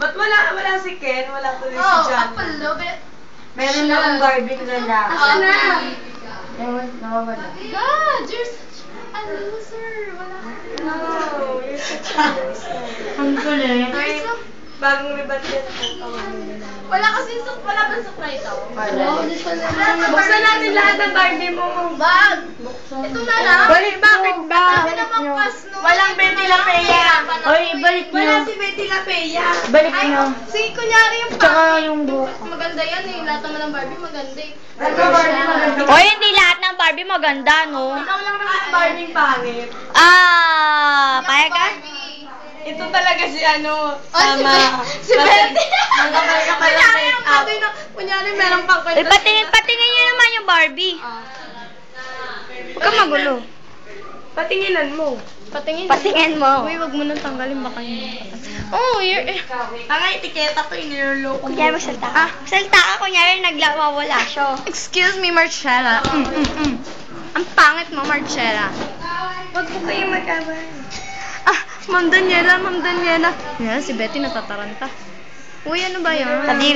Ba't wala si Ken? Wala tuloy si Oh, John. Apollo. Meron na akong Barbie na lalaki. Asan na? Ewan, nawawala. God, you're such a loser. Wala ka. No, you're such a loser. Ang kulit. Ay, bagong ribat yan. Wala kasi wala bang supply ito? Buksan natin lahat ng Barbie mo. Bag! Ito na lang. Bakit ba? Sabi naman pas no. Walang Betty Lapea. Oy, ibalik Wala nyo. si Betty Lapea. Ibalik Ay, nyo. si kunyari yung Tsaka pangit. yung buhok. Maganda yan eh. Lahat naman ng Barbie maganda eh. Hoy, hindi lahat ng Barbie maganda, no? Ikaw lang naman ang Barbie pangit. Payag ka? Ito talaga si ano, Si Betty. Nagkakal ng Kunyari make yung up. pati na, kunyari meron pang kwento. Patingin nyo naman yung Barbie. Huwag kang magulo. Patinginan mo. Patingin mo. Uy, wag mo nang tanggalin baka yun. Oh, you're... Tanga, etiketa ko, iniloloko mo. Kunyari magsalta ka. Salta ka, kunyari naglawawala siya. Excuse me, Marcella. Ang pangit mo, Marcella. Wag po kayo mag-away. Ma'am Daniela, Ma'am Daniela. Yan, si Betty natataranta. Uy, ano ba yan? Kadiri